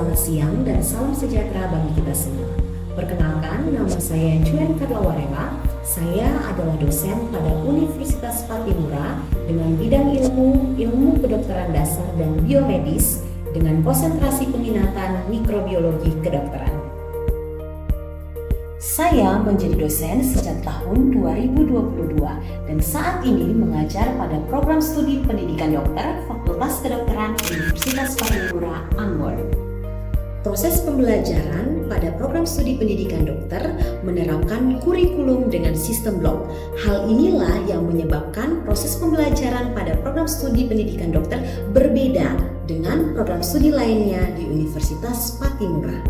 Selamat siang dan salam sejahtera bagi kita semua. Perkenalkan, nama saya Julian Karlawarela. Saya adalah dosen pada Universitas Patimura dengan bidang ilmu kedokteran dasar dan biomedis dengan konsentrasi peminatan mikrobiologi kedokteran. Saya menjadi dosen sejak tahun 2022 dan saat ini mengajar pada program studi pendidikan dokter Fakultas Kedokteran Universitas Patimura, Ambon. Proses pembelajaran pada program studi pendidikan dokter menerapkan kurikulum dengan sistem blok. Hal inilah yang menyebabkan proses pembelajaran pada program studi pendidikan dokter berbeda dengan program studi lainnya di Universitas Patimura.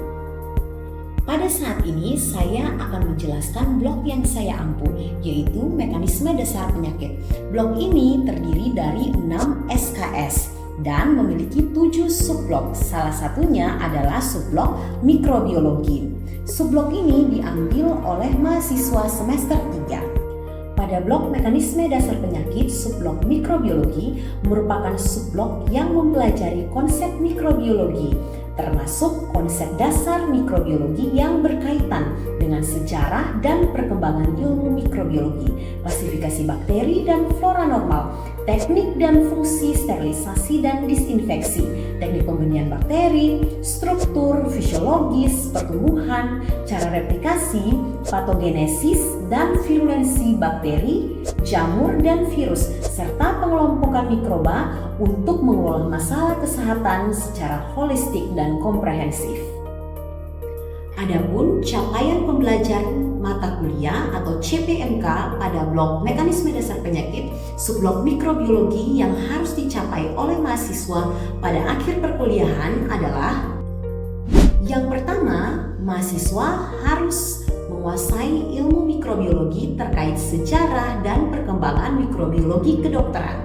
Pada saat ini saya akan menjelaskan blok yang saya ampu, yaitu mekanisme dasar penyakit. Blok ini terdiri dari 6 SKS dan memiliki 7 subblok. Salah satunya adalah subblok mikrobiologi. Subblok ini diambil oleh mahasiswa semester 3. Pada blok mekanisme dasar penyakit, subblok mikrobiologi merupakan subblok yang mempelajari konsep mikrobiologi, termasuk konsep dasar mikrobiologi yang berkaitan dengan sejarah dan perkembangan ilmu mikrobiologi, klasifikasi bakteri dan flora normal, teknik dan fungsi sterilisasi dan disinfeksi, teknik pembenihan bakteri, struktur fisiologis pertumbuhan, cara replikasi, patogenesis dan virulensi bakteri, jamur dan virus, serta pengelompokan mikroba untuk mengelola masalah kesehatan secara holistik dan komprehensif. Adapun capaian pembelajaran mata kuliah atau CPMK pada blok mekanisme dasar penyakit subblok mikrobiologi yang harus dicapai oleh mahasiswa pada akhir perkuliahan adalah: yang pertama, mahasiswa harus menguasai ilmu mikrobiologi terkait sejarah dan perkembangan mikrobiologi kedokteran.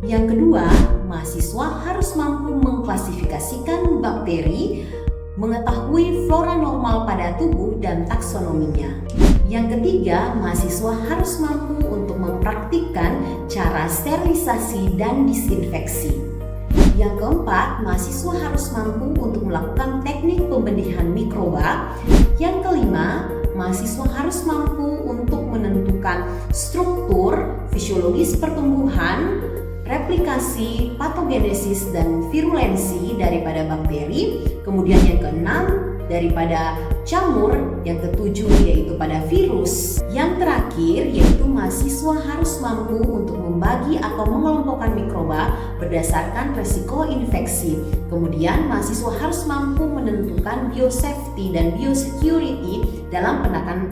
Yang kedua, mahasiswa harus mampu mengklasifikasikan bakteri, mengetahui flora normal pada tubuh dan taksonominya. Yang ketiga, mahasiswa harus mampu untuk mempraktikkan cara sterilisasi dan disinfeksi. Yang keempat, mahasiswa harus mampu untuk melakukan teknik pembenihan mikroba. Yang kelima, mahasiswa harus mampu untuk menentukan struktur fisiologis pertumbuhan, replikasi, patogenesis, dan virulensi daripada bakteri. Kemudian yang keenam, daripada jamur. Yang ketujuh yaitu pada virus. Yang terakhir yaitu mahasiswa harus mampu untuk membagi atau mengelompokkan mikroba berdasarkan resiko infeksi. Kemudian mahasiswa harus mampu menentukan biosafety dan biosecurity dalam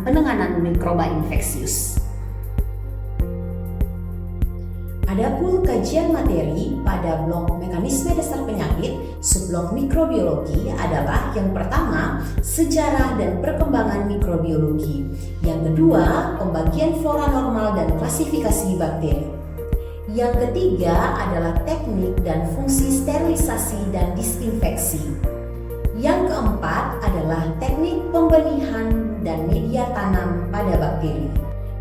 penanganan mikroba infeksius. Adapun kajian materi pada blok mekanisme dasar penyakit subblok mikrobiologi adalah: yang pertama, sejarah dan perkembangan mikrobiologi. Yang kedua, pembagian flora normal dan klasifikasi bakteri. Yang ketiga adalah teknik dan fungsi sterilisasi dan disinfeksi. Yang keempat adalah teknik pembenihan dan media tanam pada bakteri.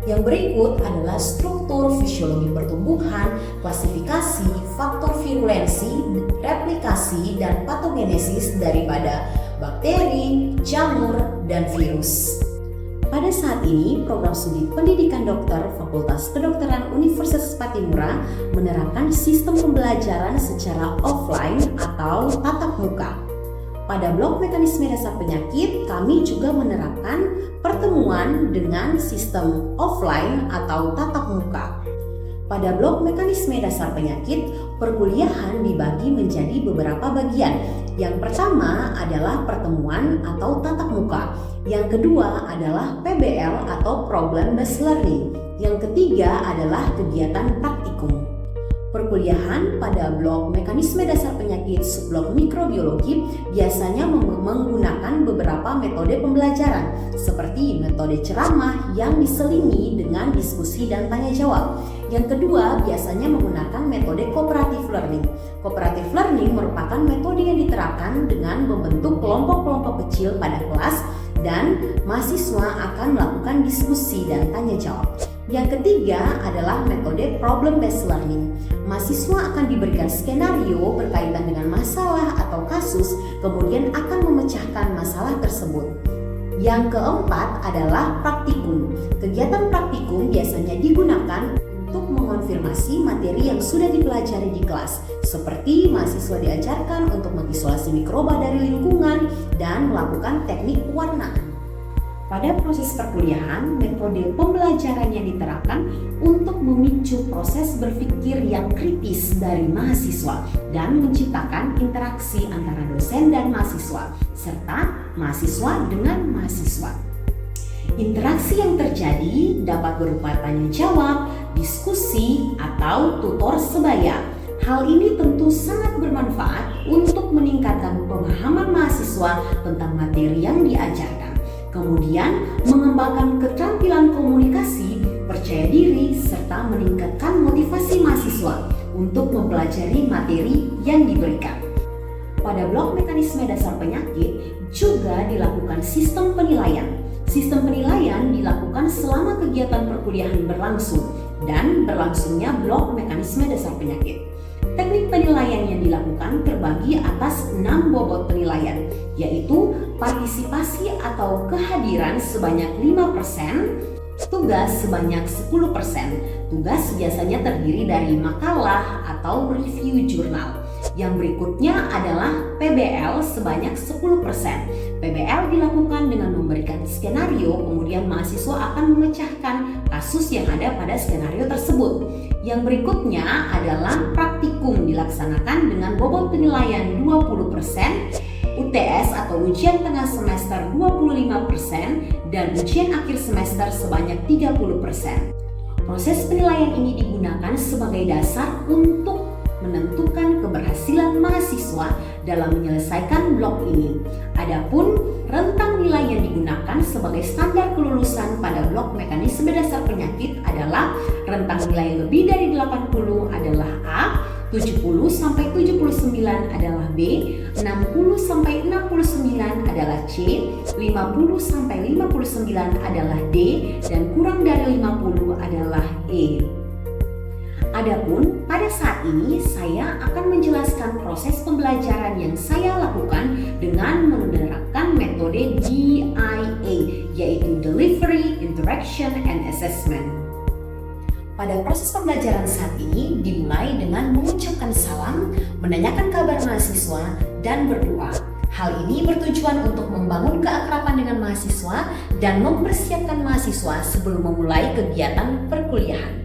Yang berikut adalah struktur fisiologi pertumbuhan, klasifikasi, faktor virulensi, replikasi, dan patogenesis daripada bakteri, jamur, dan virus. Pada saat ini, program studi pendidikan dokter Fakultas Kedokteran Universitas Patimura menerapkan sistem pembelajaran secara offline atau tatap muka. Pada blok mekanisme dasar penyakit, kami juga menerapkan pertemuan dengan sistem offline atau tatap muka. Pada blok mekanisme dasar penyakit, perkuliahan dibagi menjadi beberapa bagian. Yang pertama adalah pertemuan atau tatap muka. Yang kedua adalah PBL atau Problem Based Learning. Yang ketiga adalah kegiatan praktikum. Perkuliahan pada blok mekanisme dasar penyakit subblok mikrobiologi biasanya menggunakan beberapa metode pembelajaran seperti metode ceramah yang diselingi dengan diskusi dan tanya jawab. Yang kedua biasanya menggunakan metode cooperative learning. Cooperative learning merupakan metode yang diterapkan dengan membentuk kelompok-kelompok kecil pada kelas dan mahasiswa akan melakukan diskusi dan tanya jawab. Yang ketiga adalah metode problem based learning. Mahasiswa akan diberikan skenario berkaitan dengan masalah atau kasus kasus, kemudian akan memecahkan masalah tersebut. Yang keempat adalah praktikum. Kegiatan praktikum biasanya digunakan untuk mengonfirmasi materi yang sudah dipelajari di kelas, seperti mahasiswa diajarkan untuk mengisolasi mikroba dari lingkungan dan melakukan teknik pewarnaan. Pada proses perkuliahan, metode pembelajaran yang diterapkan untuk memicu proses berpikir yang kritis dari mahasiswa dan menciptakan interaksi antara dosen dan mahasiswa, serta mahasiswa dengan mahasiswa. Interaksi yang terjadi dapat berupa tanya jawab, diskusi, atau tutor sebaya. Hal ini tentu sangat bermanfaat untuk meningkatkan pemahaman mahasiswa tentang materi yang diajarkan. Kemudian mengembangkan keterampilan komunikasi, percaya diri, serta meningkatkan motivasi mahasiswa untuk mempelajari materi yang diberikan. Pada blok mekanisme dasar penyakit juga dilakukan sistem penilaian. Sistem penilaian dilakukan selama kegiatan perkuliahan berlangsung dan berlangsungnya blok mekanisme dasar penyakit. Teknik penilaian yang dilakukan terbagi atas 6 bobot penilaian, yaitu partisipasi atau kehadiran sebanyak 5%, tugas sebanyak 10%. Tugas biasanya terdiri dari makalah atau review jurnal. Yang berikutnya adalah PBL sebanyak 10%. PBL dilakukan dengan memberikan skenario, kemudian mahasiswa akan memecahkan kasus yang ada pada skenario tersebut. Yang berikutnya adalah praktikum dilaksanakan dengan bobot penilaian 20%, UTS atau ujian tengah semester 25%, dan ujian akhir semester sebanyak 30%. Proses penilaian ini digunakan sebagai dasar untuk menentukan keberhasilan mahasiswa dalam menyelesaikan blok ini. Adapun rentang nilai yang digunakan sebagai standar kelulusan pada blok mekanisme dasar penyakit adalah rentang nilai lebih dari 80 adalah A, 70 sampai 79 adalah B, 60 sampai 69 adalah C, 50 sampai 59 adalah D, dan kurang dari 50 adalah E. Adapun pada saat ini saya akan menjelaskan proses pembelajaran yang saya lakukan dengan menerapkan metode DIA, yaitu Delivery, Interaction, and Assessment. Pada proses pembelajaran saat ini dimulai dengan mengucapkan salam, menanyakan kabar mahasiswa, dan berdoa. Hal ini bertujuan untuk membangun keakraban dengan mahasiswa dan mempersiapkan mahasiswa sebelum memulai kegiatan perkuliahan.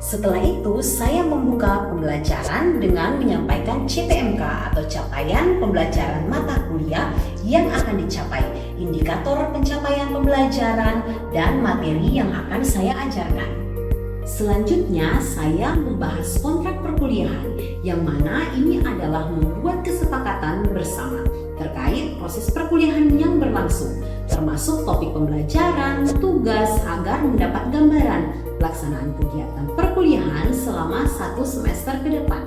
Setelah itu, saya membuka pembelajaran dengan menyampaikan CPMK atau capaian pembelajaran mata kuliah yang akan dicapai, indikator pencapaian pembelajaran, dan materi yang akan saya ajarkan. Selanjutnya, saya membahas kontrak perkuliahan, yang mana ini adalah membuat kesepakatan bersama terkait proses perkuliahan yang berlangsung, termasuk topik pembelajaran, tugas, agar mendapat gambaran pelaksanaan kegiatan perkuliahan selama 1 semester ke depan.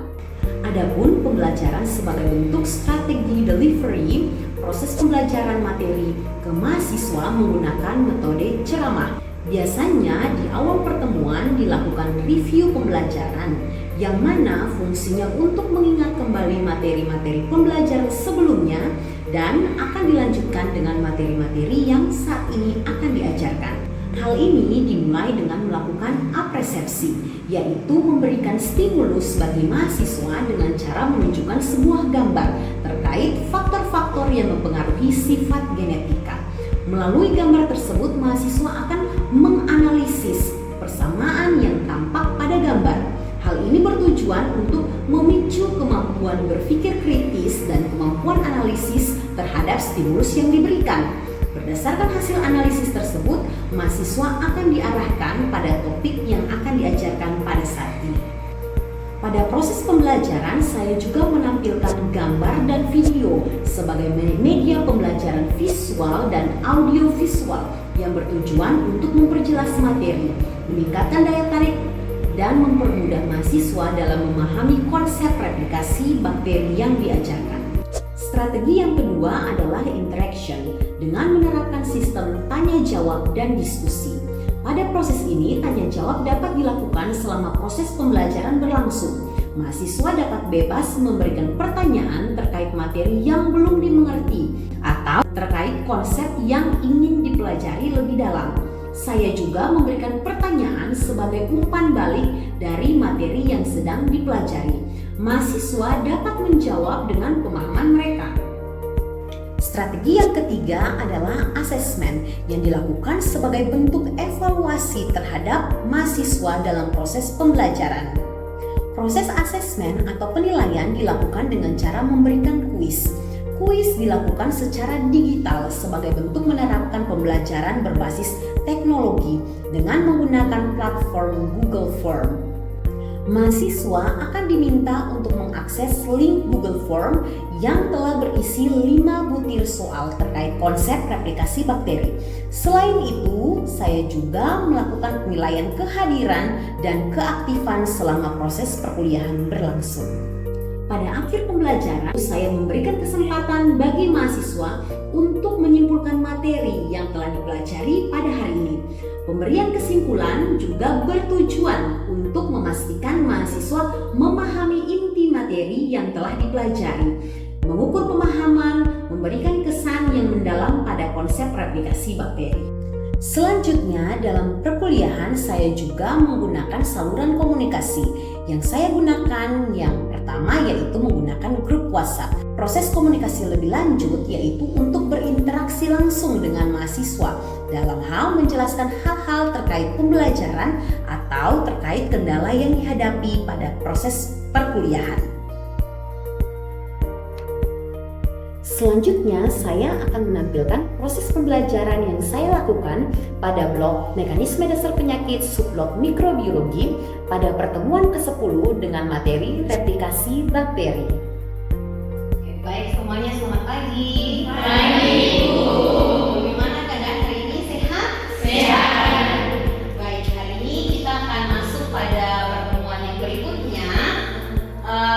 Adapun pembelajaran sebagai bentuk strategi delivery, proses pembelajaran materi ke mahasiswa menggunakan metode ceramah. Biasanya di awal pertemuan dilakukan review pembelajaran, yang mana fungsinya untuk mengingat kembali materi-materi pembelajaran sebelumnya dan akan dilanjutkan dengan materi-materi yang saat ini akan diajarkan. Hal ini dimulai dengan melakukan apresepsi, yaitu memberikan stimulus bagi mahasiswa dengan cara menunjukkan sebuah gambar terkait faktor-faktor yang mempengaruhi sifat genetika. Melalui gambar tersebut, mahasiswa akan menganalisis persamaan yang tampak pada gambar. Hal ini bertujuan untuk memicu kemampuan berpikir kritis dan kemampuan analisis terhadap stimulus yang diberikan. Berdasarkan hasil analisis tersebut, mahasiswa akan diarahkan pada topik yang akan diajarkan pada saat ini. Pada proses pembelajaran, saya juga menampilkan gambar dan video sebagai media pembelajaran visual dan audiovisual yang bertujuan untuk memperjelas materi, meningkatkan daya tarik, dan mempermudah mahasiswa dalam memahami konsep replikasi bakteri yang diajarkan. Strategi yang kedua adalah interaction dengan menerapkan sistem tanya jawab dan diskusi. Pada proses ini, tanya jawab dapat dilakukan selama proses pembelajaran berlangsung. Mahasiswa dapat bebas memberikan pertanyaan terkait materi yang belum dimengerti atau terkait konsep yang ingin dipelajari lebih dalam. Saya juga memberikan pertanyaan sebagai umpan balik dari materi yang sedang dipelajari. Mahasiswa dapat menjawab dengan pemahaman mereka. Strategi yang ketiga adalah asesmen yang dilakukan sebagai bentuk evaluasi terhadap mahasiswa dalam proses pembelajaran. Proses asesmen atau penilaian dilakukan dengan cara memberikan kuis. Kuis dilakukan secara digital sebagai bentuk menerapkan pembelajaran berbasis teknologi dengan menggunakan platform Google Form. Mahasiswa akan diminta untuk mengakses link Google Form yang telah berisi 5 butir soal terkait konsep replikasi bakteri. Selain itu, saya juga melakukan penilaian kehadiran dan keaktifan selama proses perkuliahan berlangsung. Pada akhir pembelajaran, saya memberikan kesempatan bagi mahasiswa untuk menyimpulkan materi yang telah dipelajari pada hari ini. Pemberian kesimpulan juga bertujuan untuk memastikan mahasiswa memahami inti materi yang telah dipelajari, mengukur pemahaman, memberikan kesan yang mendalam pada konsep replikasi bakteri. Selanjutnya, dalam perkuliahan saya juga menggunakan saluran komunikasi. Yang saya gunakan yang pertama yaitu menggunakan grup WhatsApp. Proses komunikasi lebih lanjut yaitu untuk berinteraksi langsung dengan mahasiswa dalam hal menjelaskan hal-hal terkait pembelajaran atau terkait kendala yang dihadapi pada proses perkuliahan. Selanjutnya, saya akan menampilkan proses pembelajaran yang saya lakukan pada blok Mekanisme Dasar Penyakit subblok Mikrobiologi pada pertemuan ke-10 dengan materi replikasi bakteri. Baik semuanya, selamat pagi. Pagi, Ibu. Bagaimana keadaan hari ini? Sehat? Sehat. Baik, hari ini kita akan masuk pada pertemuan yang berikutnya.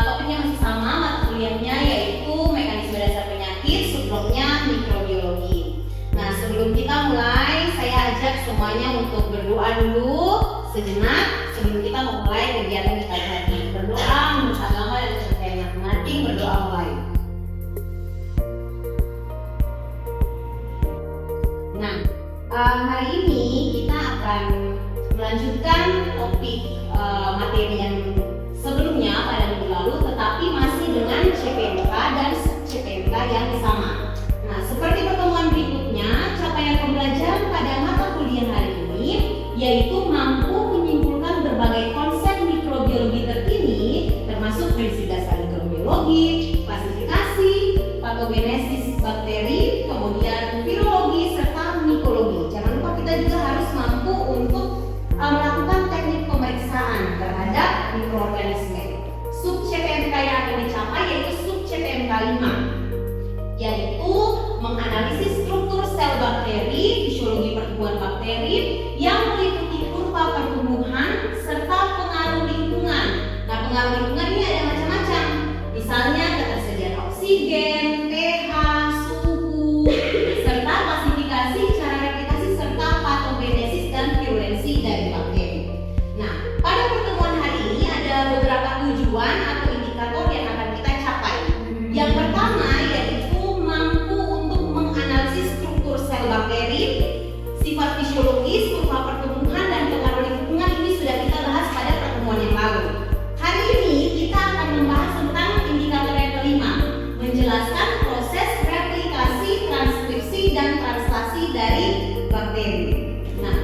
Topiknya masih sama, mata kuliahnya yaitu Mekanisme Dasar Penyakit subbloknya Mikrobiologi. Nah, sebelum kita mulai, saya ajak semuanya untuk berdoa dulu sejenak sebelum kita memulai kegiatan kita hari ini. Berdoa menurut agama dan kepercayaan masing-masing. Berdoa mulai. Nah, hari ini kita akan melanjutkan topik materi yang sebelumnya pada minggu lalu, tetapi masih dengan CPMK dan CPMK yang sama. Nah, seperti pertemuan berikutnya, capaian pembelajaran pada mata kuliah hari ini yaitu mampu menyimpulkan berbagai konsep mikrobiologi terkini, termasuk prinsip dasar mikrobiologi, klasifikasi, patogenesis bakteri, kemudian virologi serta mikologi. Jangan lupa kita juga harus mampu untuk melakukan teknik pemeriksaan terhadap mikroorganisme. Sub CPMK yang akan dicapai yaitu sub CPMK 5, yaitu menganalisis struktur sel bakteri, fisiologi pertumbuhan bakteri yang meliputi kurva pertumbuhan serta pengaruh lingkungan. Nah, pengaruh lingkungan ini ada macam-macam, misalnya ketersediaan oksigen, pH, suhu, serta klasifikasi, cara replikasi, serta patogenesis dan virulensi dari bakteri. Nah, pada pertemuan hari ini ada beberapa tujuan atau indikator yang akan kita capai. Yang pertama yaitu mampu untuk menganalisis struktur sel bakteri, sifat fisiologis, kurva pertumbuhan, dan pengaruh lingkungan. Ini sudah kita bahas pada pertemuan yang lalu. Hari ini kita akan membahas tentang indikator yang kelima, menjelaskan proses replikasi, transkripsi, dan translasi dari bakteri. Nah,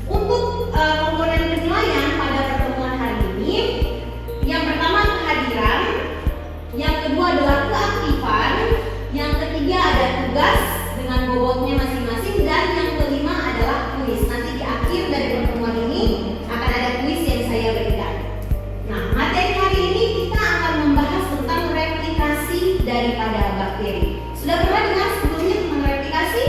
untuk komponen penilaian pada pertemuan hari ini, yang pertama kehadiran, yang kedua adalah keaktifan, yang ketiga ada tugas dengan bobotnya masing-masing, dan yang kelima adalah kuis. Nanti di akhir dari pertemuan ini akan ada kuis yang saya berikan. Nah, materi hari ini kita akan membahas tentang replikasi daripada bakteri. Sudah pernah dengar sebelumnya tentang replikasi?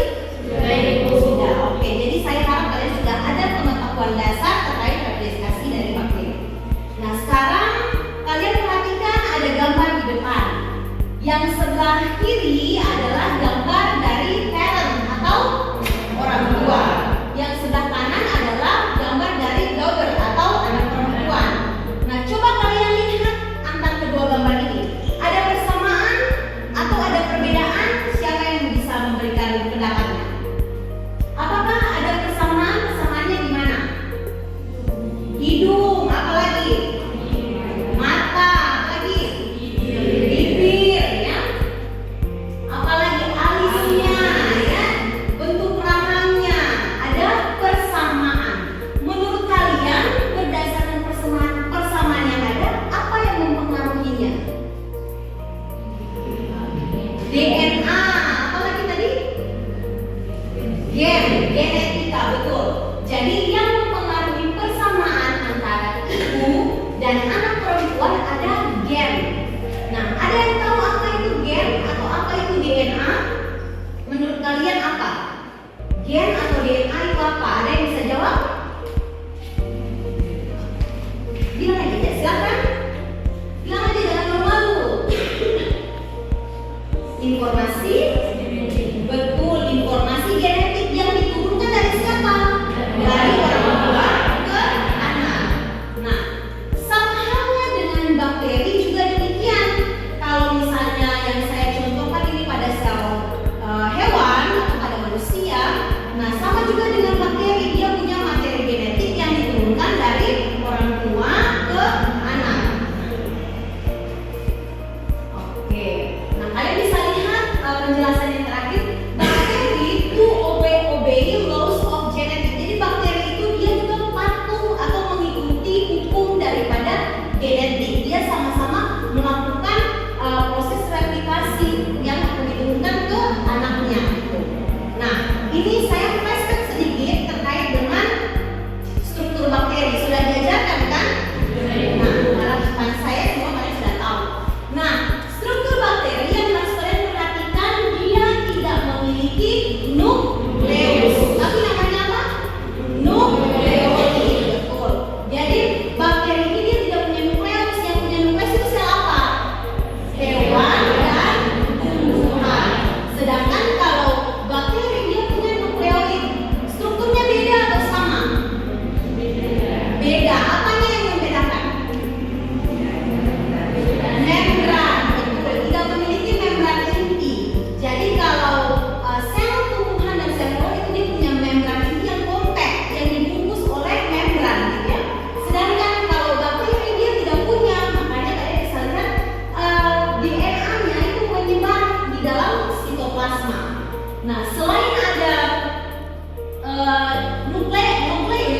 Sudah, Ibu. Sudah. Oke, jadi saya harap kalian sudah ada pengetahuan dasar terkait replikasi dari bakteri. Nah, sekarang kalian perhatikan ada gambar di depan. Yang sebelah kiri adalah gambar dari parent atau orang tua. Yang sebelah kanan adalah gambar dari daughter atau anak perempuan. Nah, coba kalian lihat DNA, apa lagi tadi? Genetika, betul. Jadi yang mempengaruhi persamaan antara ibu dan anak perempuan ada gen. Nah, ada yang tahu apa itu gen atau apa itu DNA? Menurut kalian apa? Gen atau DNA itu apa? Ada yang bisa jawab? Bilang aja ya, silakan. Bilang aja, jangan malu-malu. Informasi, betul, informasi genetik yang diturunkan dari siapa? Dari orang tua ke anak. Nah, sama halnya dengan bakteri juga demikian. Kalau misalnya yang saya contohkan ini pada sel hewan atau pada manusia, nah sama juga dengan bakteri, dia punya materi genetik yang diturunkan dari orang tua ke anak. Oke, nah kalian bisa lihat penjelasan yang terakhir, bakteri itu obey laws of genetic. Jadi bakteri itu dia juga patuh atau mengikuti hukum daripada genetik. Dia sama-sama melakukan proses replikasi yang akan diturunkan ke anaknya. Nah, ini saya flashback sedikit terkait dengan struktur bakteri. Sudah diajarkan kan? Nah, harapan saya semua kalian sudah tahu. Nah, struktur bakteri yang harus kalian perhatikan, dia tidak memiliki nukleus. Tapi namanya apa? Nukleoli. Betul. Jadi bakteri ini dia tidak punya nukleus. Yang punya nukleus itu sel apa? Hewan dan tumbuhan. Sedangkan kalau bakteri dia punya nukleoid, strukturnya beda atau sama? Beda. Apanya yang membedakan? Membran, betul, tidak memiliki membran inti. Jadi kalau sel tumbuhan dan sel hewan itu dia punya membran inti yang kompak, yang dibungkus oleh membran, gitu ya. Sedangkan kalau bakteri dia tidak punya, makanya kalian bisa lihat DNA-nya itu menyebar di dalam sitoplasma. Nah, selain ada nukleoid,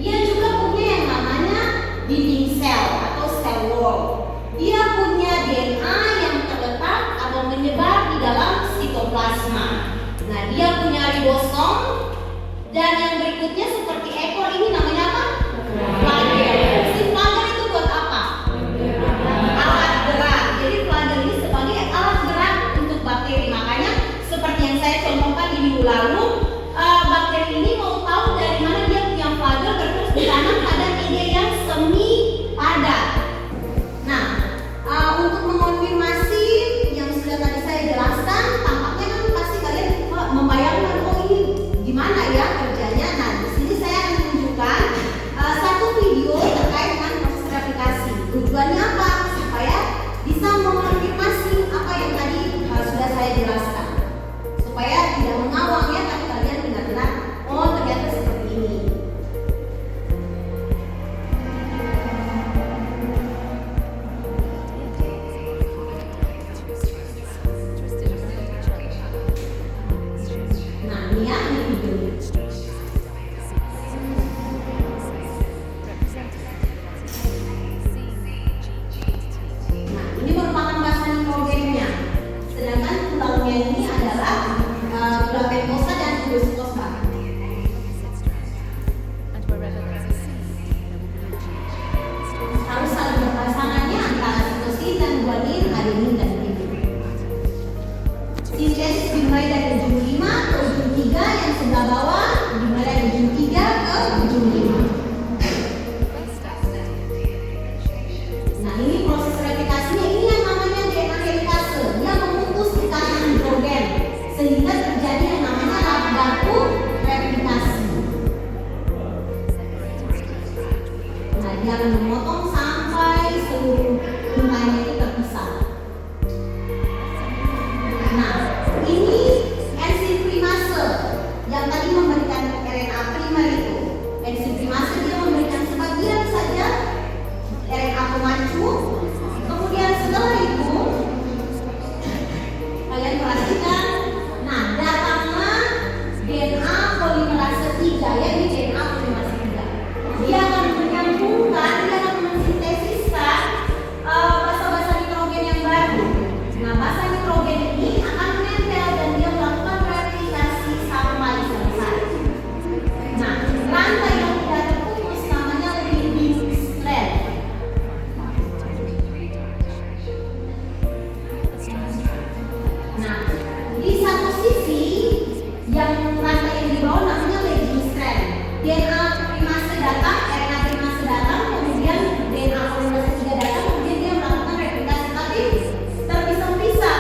dia juga punya yang namanya dinding sel atau cell wall. Dia punya DNA yang terletak atau menyebar di dalam sitoplasma. Nah, dia punya ribosom, dan yang berikutnya seperti ekor ini namanya apa? Flagel. Si flagel itu buat apa? Alat gerak. Jadi flagel ini sebagai alat gerak untuk bakteri. Makanya seperti yang saya contohkan di minggu lalu, bakteri ini mau tahu dari mana dia punya flagel terus ditanam pada media yang semi padat. Nah, untuk mengonfirmasi yang sudah tadi saya jelaskan, tampaknya kan pasti kalian membayangkan, oh ini gimana ya kerjanya. Nah, di sini saya akan tunjukkan satu video terkait dengan proses replikasi. Tujuannya apa? Supaya bisa mengonfirmasi apa yang tadi sudah saya jelaskan. Supaya tidak mengawang ya, tapi kalian benar-benar, oh ternyata seperti ini. Nah, ini ya, ini videonya. Nah, ini merupakan bahasa nitrogennya. Sedangkan tulangnya ini adalah tulang pentosa dan tubulosa. Harus saling berpasangannya antara sitosin dan guanin, adenin dan timin. Sintesis dimulai dari ujung 5 ke ujung 3, yang sebelah bawah dimulai dari ujung 3 ke ujung 5. Nah, ini proses replikasinya, ini yang namanya DNA helikase. Dia memutus ikatan hidrogen sehingga terjadi yang namanya lap baku replikasi. Nah, dia akan memotong sampai seluruh bunganya itu terpisah. Nah, ini enzim primase yang tadi memberikan RNA primer itu. Enzim primase dia memberikan sebagian saja RNA pemacu. Kemudian setelah itu kalian perhatikan, nah datanglah DNA polimerase 3 ya, ini DNA polimerase 3. Dia akan menyambungkan, dia akan mensintesiskan basa-basa nitrogen yang baru. Nah, basa nitrogen ini Nah, di satu sisi yang rantai yang di bawah namanya leading strand. DNA primase datang, RNA primase datang, kemudian DNA polimase 3 datang, kemudian dia melakukan replikasi tapi terpisah-pisah.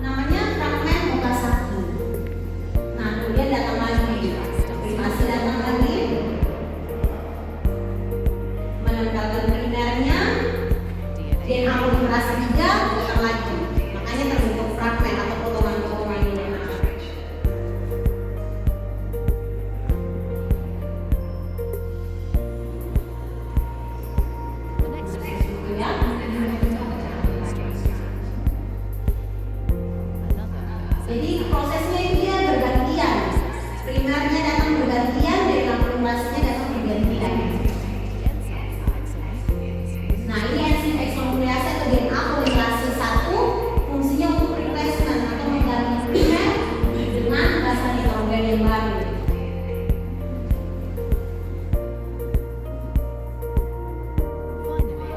Namanya fragmen Okazaki. Nah, kemudian datang lagi, primase datang lagi, menempelkan primernya, DNA polimerase 3 datang lagi. Makanya terbentuk fragmen atau potongan-potongan DNA. Ya. Jadi prosesnya dia bergantian. Primernya datang bergantian, DNA polimerasenya datang bergantian. Nah, ini enzim eksonulease atau DNA polimerase 1 fungsinya untuk replacement atau mengganti primer dengan basa nitrogen yang baru.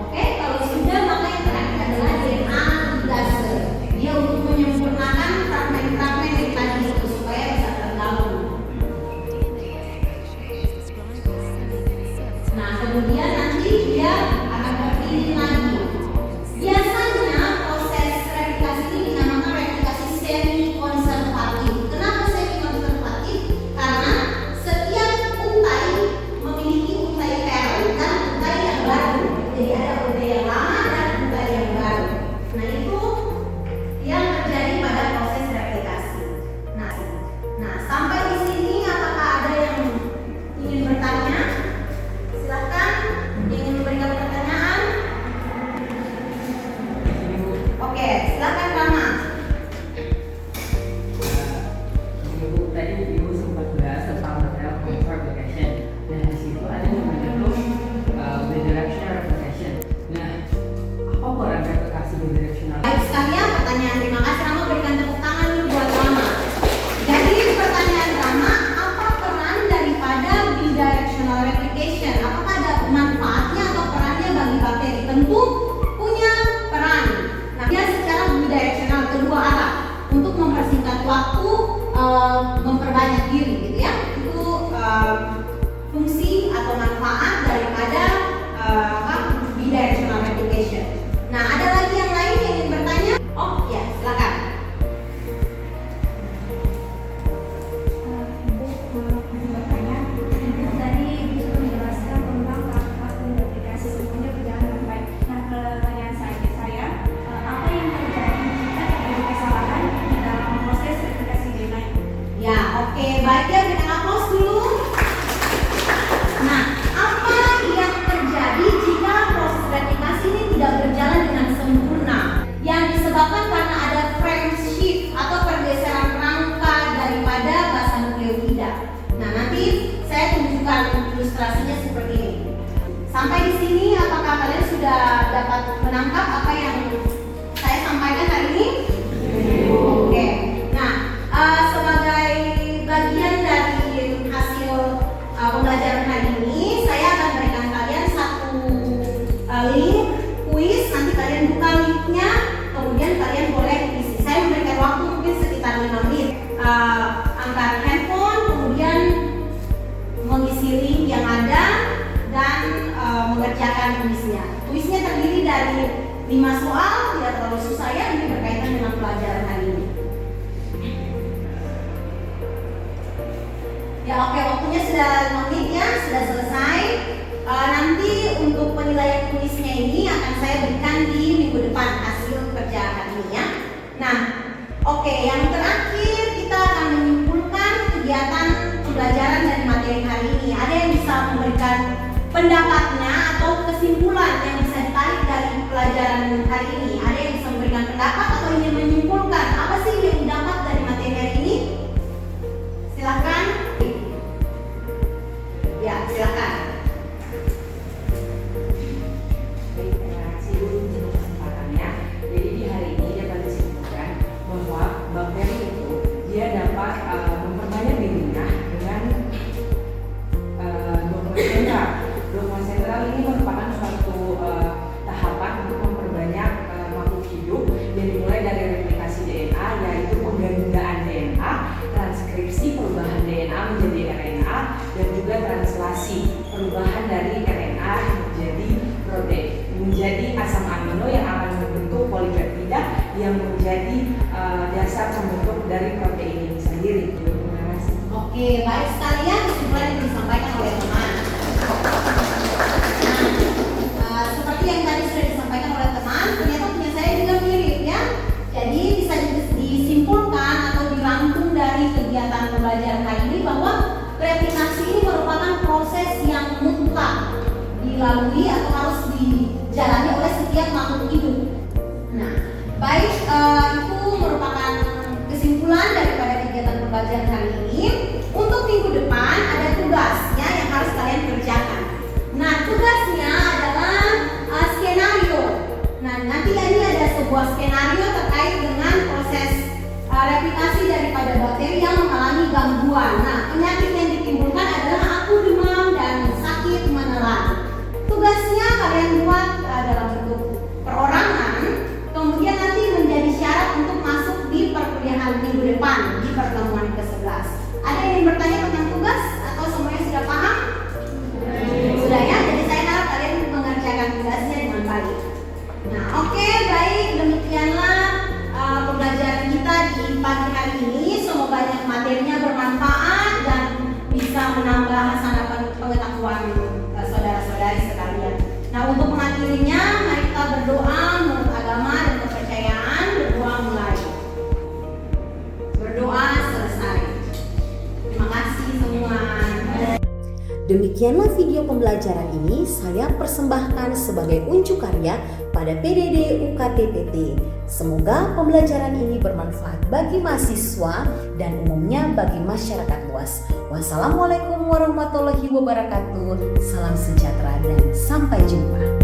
Oke, kalau sudah maka yang terakhir adalah DNA ligase. Dia untuk menyempurnakan fragmen-fragmen yang tadi itu supaya bisa tergabung. Nah, kemudian nanti dia akan terpilih lagi. Biasanya proses replikasi ini dinamakan replikasi semi konservatif. Kenapa semi konservatif? Karena setiap untai memiliki untai parent dan untai yang baru. Jadi ada untai yang lama dan untai yang baru. Nah, itu yang terjadi pada proses replikasi. Nah, sampai di sini apakah ada yang ingin bertanya? Silakan, ingin memberikan pertanyaan? Oke, silakan Rama. Ibu tadi Ibu sempat bahas tentang material transfer application dan di situ ada yang menyebut bidirectional replication. Nah, apa peran replikasi bidirectional? Baik sekalian pertanyaan, terima kasih Rama, berikan tepuk tangan nih buat Rama. Jadi pertanyaan Rama, apa peran daripada bidirectional replication? Apakah ada manfaatnya atau perannya bagi bakteri? Tentu punya peran. Nah, dia secara bidirectional kedua arah untuk mempersingkat waktu, memperbanyak diri gitu ya. Itu fungsi atau manfaat daripada bidirectional replication. Nah, ada lagi yang lain yang ingin bertanya? Oh ya, silakan. Ibu tadi bisa menjelaskan tentang tahapan replikasi semuanya berjalan dengan baik. Nah, pertanyaan saya, apa yang terjadi jika terjadi kesalahan di dalam proses replikasi DNA? Ya, oke, baik ya, kita aplaus dulu. Nah, apa yang terjadi jika proses replikasi ini tidak berjalan dengan sempurna? Yang disebabkan karena ada frame shift atau pergeseran rangka daripada basa nukleotida. Nah, nanti saya tunjukkan ilustrasinya seperti ini. Sampai di sini, apakah kalian sudah dapat menangkap apa yang saya sampaikan hari ini? Oke. Nah, sebagai bagian dari hasil pembelajaran hari ini, saya akan berikan kalian satu link kuis. Nanti kalian buka linknya, kemudian kalian boleh isi. Saya memberikan waktu mungkin sekitar 5 menit. Angkat handphone, kemudian mengisi link yang ada dan mengerjakan kuisnya. Kuisnya terdiri dari 5 soal, tidak terlalu susah ya, ini berkaitan dengan pelajaran hari ini. Ya oke, waktunya sudah 5 menit ya, sudah selesai. Nanti untuk penilaian kuisnya ini akan saya berikan di minggu depan hasil kerja hari ini ya. Nah, oke, yang terakhir kita akan menyimpulkan kegiatan pembelajaran dari materi hari ini. Ada yang bisa memberikan pendapatnya atau kesimpulan yang bisa ditarik dari pelajaran hari ini? Ada yang bisa memberikan pendapat atau ingin menyimpulkan apa sih yang didapat dari materi hari ini? Silakan. Ya, silakan. Baik, terima kasih Bu untuk kesempatannya. Jadi di hari ini dapat disimpulkan bahwa bakteri itu dia dapat memperbanyak dirinya dengan dopamine sentral. Dopamine sentral ini merupakan suatu tahapan untuk memperbanyak makhluk hidup yang dimulai yang menjadi dasar pembentuk dari protein ini sendiri. Terima kasih. Oke, baik sekalian kesimpulan yang disampaikan oleh teman. Nah, seperti yang tadi sudah disampaikan oleh teman, ternyata punya saya juga mirip ya. Jadi bisa disimpulkan atau dirangkum dari kegiatan pembelajaran kali ini bahwa replikasi ini merupakan proses yang mutlak dilalui atau harus dijalani oleh setiap makhluk hidup. Nah, baik itu merupakan kesimpulan daripada kegiatan pembelajaran kali ini. Untuk minggu depan ada tugasnya yang harus kalian kerjakan. Nah, tugasnya adalah skenario. Nah, nanti ini ada sebuah skenario terkait dengan proses replikasi daripada bakteri yang mengalami gangguan. Nah, penyakit yang ditimbulkan adalah aku demam dan sakit menelan. Tugasnya kalian buat dalam bentuk perorangan, kemudian nanti menjadi syarat untuk masuk di perkuliahan minggu depan di pertemuan ke-11. Ada yang ingin bertanya tentang tugas atau semuanya sudah paham? Sudah ya, jadi saya harap kalian mengerjakan tugasnya dengan baik. Nah, oke, baik, demikianlah pembelajaran kita di pagi hari ini. Semoga materinya bermanfaat dan bisa menambah hasanah pengetahuan saudara-saudari sekalian. Nah, untuk mengakhirinya, mari kita berdoa menurut agama dan kepercayaan. Berdoa mulai. Berdoa selesai. Terima kasih semua. Demikianlah video pembelajaran ini saya persembahkan sebagai unjuk karya pada PDD UKT-PT. Semoga pembelajaran ini bermanfaat bagi mahasiswa dan umumnya bagi masyarakat luas. Wassalamualaikum warahmatullahi wabarakatuh. Salam sejahtera dan sampai jumpa.